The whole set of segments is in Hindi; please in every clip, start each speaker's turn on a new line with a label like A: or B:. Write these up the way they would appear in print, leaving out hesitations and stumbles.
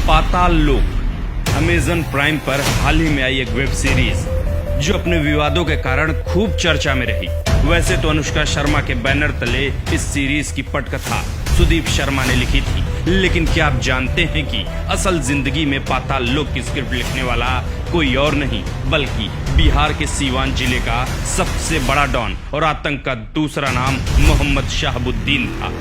A: पाताल लोक अमेज़न प्राइम पर हाल ही में आई एक वेब सीरीज जो अपने विवादों के कारण खूब चर्चा में रही। वैसे तो अनुष्का शर्मा के बैनर तले इस सीरीज की पटकथा सुदीप शर्मा ने लिखी थी, लेकिन क्या आप जानते हैं कि असल जिंदगी में पाताल लोक की स्क्रिप्ट लिखने वाला कोई और नहीं बल्कि बिहार के सीवान जिले का सबसे बड़ा डॉन और आतंक का दूसरा नाम मोहम्मद शहाबुद्दीन था।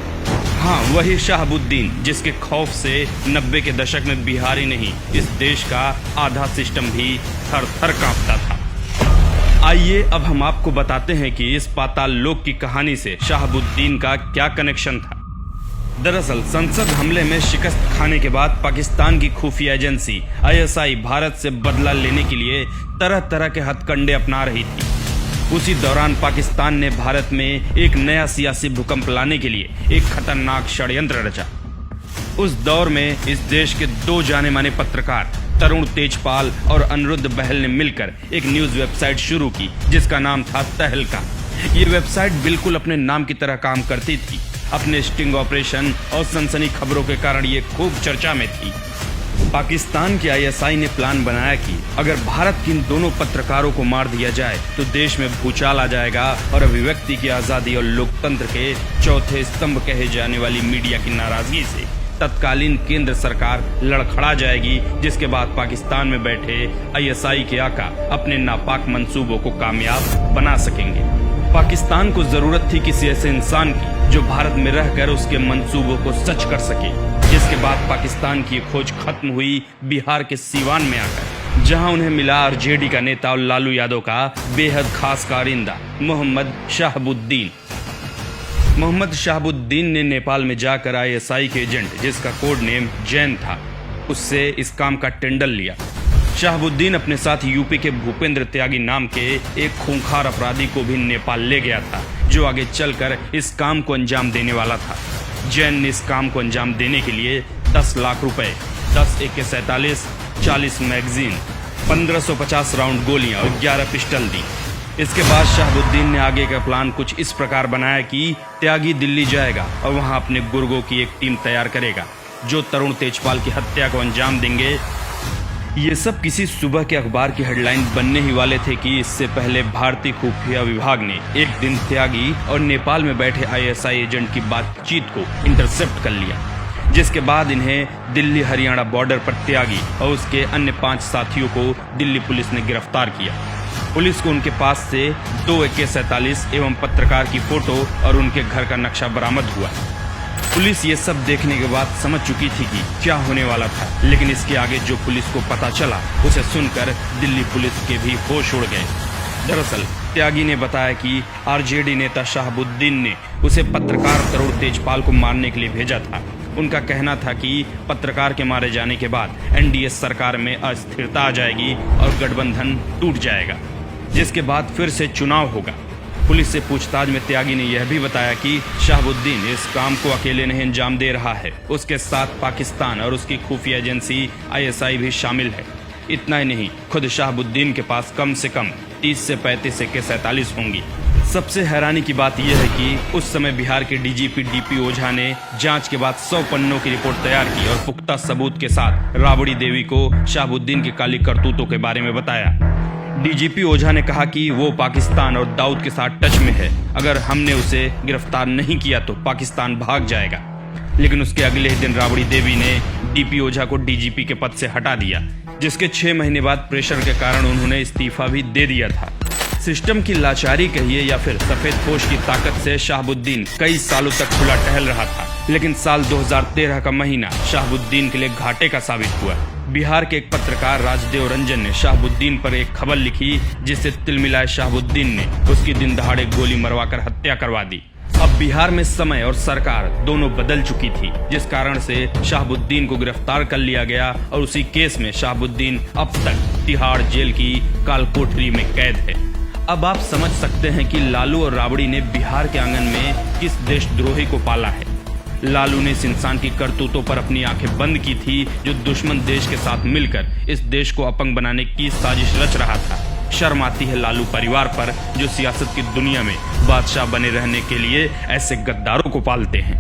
A: हाँ, वही शहाबुद्दीन जिसके खौफ से 90 के दशक में बिहार ही नहीं इस देश का आधा सिस्टम भी थर थर कांपता था। आइए अब हम आपको बताते हैं कि इस पाताल लोक की कहानी से शहाबुद्दीन का क्या कनेक्शन था। दरअसल संसद हमले में शिकस्त खाने के बाद पाकिस्तान की खुफिया एजेंसी ISI भारत से बदला लेने के लिए तरह तरह के हथकंडे अपना रही थी। उसी दौरान पाकिस्तान ने भारत में एक नया सियासी भूकंप लाने के लिए एक खतरनाक षड्यंत्र रचा। उस दौर में इस देश के दो जाने माने पत्रकार तरुण तेजपाल और अनिरुद्ध बहल ने मिलकर एक न्यूज वेबसाइट शुरू की जिसका नाम था तहलका। ये वेबसाइट बिल्कुल अपने नाम की तरह काम करती थी। अपने स्टिंग ऑपरेशन और सनसनी खबरों के कारण ये खूब चर्चा में थी। पाकिस्तान के ISI ने प्लान बनाया कि अगर भारत के इन दोनों पत्रकारों को मार दिया जाए तो देश में भूचाल आ जाएगा और अभिव्यक्ति की आजादी और लोकतंत्र के चौथे स्तंभ कहे जाने वाली मीडिया की नाराजगी से तत्कालीन केंद्र सरकार लड़खड़ा जाएगी, जिसके बाद पाकिस्तान में बैठे ISI के आका अपने नापाक मंसूबों को कामयाब बना सकेंगे। पाकिस्तान को जरूरत थी किसी ऐसे इंसान की जो भारत में रहकर उसके मंसूबों को सच कर सके। जिसके बाद पाकिस्तान की खोज खत्म हुई बिहार के सीवान में आकर, जहां उन्हें मिला RJD का नेता और लालू यादव का बेहद खास कारिंदा मोहम्मद शहाबुद्दीन। मोहम्मद शहाबुद्दीन ने नेपाल में जाकर ISI के एजेंट जिसका कोड नेम जैन था उससे इस काम का टेंडर लिया। शहाबुद्दीन अपने साथ यूपी के भूपेंद्र त्यागी नाम के एक खूंखार अपराधी को भी नेपाल ले गया था जो आगे चलकर इस काम को अंजाम देने वाला था। जैन ने इस काम को अंजाम देने के लिए 10 लाख रुपए, 10 AK-47, 40 मैगजीन, 1550 राउंड गोलियां और 11 पिस्टल दी। इसके बाद शहाबुद्दीन ने आगे का प्लान कुछ इस प्रकार बनाया कि त्यागी दिल्ली जाएगा और वहां अपने गुर्गों की एक टीम तैयार करेगा जो तरुण तेजपाल की हत्या को अंजाम देंगे। ये सब किसी सुबह के अखबार की हेडलाइन बनने ही वाले थे कि इससे पहले भारतीय खुफिया विभाग ने एक दिन त्यागी और नेपाल में बैठे ISI एजेंट की बातचीत को इंटरसेप्ट कर लिया, जिसके बाद इन्हें दिल्ली हरियाणा बॉर्डर पर त्यागी और उसके अन्य 5 साथियों को दिल्ली पुलिस ने गिरफ्तार किया। पुलिस को उनके पास से 2 AK-47 एवं पत्रकार की फोटो और उनके घर का नक्शा बरामद हुआ। पुलिस ये सब देखने के बाद समझ चुकी थी कि क्या होने वाला था, लेकिन इसके आगे जो पुलिस को पता चला उसे सुनकर दिल्ली पुलिस के भी होश उड़ गए। दरअसल त्यागी ने बताया कि RJD नेता शहाबुद्दीन ने उसे पत्रकार तरुण तेजपाल को मारने के लिए भेजा था। उनका कहना था कि पत्रकार के मारे जाने के बाद NDA सरकार में अस्थिरता आ जाएगी और गठबंधन टूट जाएगा, जिसके बाद फिर से चुनाव होगा। पुलिस से पूछताछ में त्यागी ने यह भी बताया कि शहाबुद्दीन इस काम को अकेले नहीं अंजाम दे रहा है, उसके साथ पाकिस्तान और उसकी खुफिया एजेंसी ISI भी शामिल है। इतना ही नहीं, खुद शहाबुद्दीन के पास कम से कम 30 से 35 AK-47 होंगी। सबसे हैरानी की बात यह है कि उस समय बिहार के DGP DP ओझा ने जांच के बाद 100 पन्नों की रिपोर्ट तैयार की और पुख्ता सबूत के साथ राबड़ी देवी को शहाबुद्दीन की काली करतूतों के बारे में बताया। DGP ओझा ने कहा कि वो पाकिस्तान और दाऊद के साथ टच में है, अगर हमने उसे गिरफ्तार नहीं किया तो पाकिस्तान भाग जाएगा। लेकिन उसके अगले ही दिन राबड़ी देवी ने DP ओझा को DGP के पद से हटा दिया, जिसके 6 महीने बाद प्रेशर के कारण उन्होंने इस्तीफा भी दे दिया था। सिस्टम की लाचारी कहिए या फिर सफेद पोश की ताकत से शहाबुद्दीन कई सालों तक खुला टहल रहा था, लेकिन साल 2013 का महीना शहाबुद्दीन के लिए घाटे का साबित हुआ। बिहार के एक पत्रकार राजदेव रंजन ने शहाबुद्दीन पर एक खबर लिखी जिससे तिलमिलाए शहाबुद्दीन ने उसकी दिन दहाड़े गोली मरवाकर हत्या करवा दी। अब बिहार में समय और सरकार दोनों बदल चुकी थी, जिस कारण से शहाबुद्दीन को गिरफ्तार कर लिया गया और उसी केस में शहाबुद्दीन अब तक तिहाड़ जेल की कालकोठरी में कैद है। अब आप समझ सकते हैं कि लालू और राबड़ी ने बिहार के आंगन में किस देशद्रोही को पाला है। लालू ने इस इंसान की करतूतों पर अपनी आंखें बंद की थी जो दुश्मन देश के साथ मिलकर इस देश को अपंग बनाने की साजिश रच रहा था। शर्म आती है लालू परिवार पर जो सियासत की दुनिया में बादशाह बने रहने के लिए ऐसे गद्दारों को पालते हैं।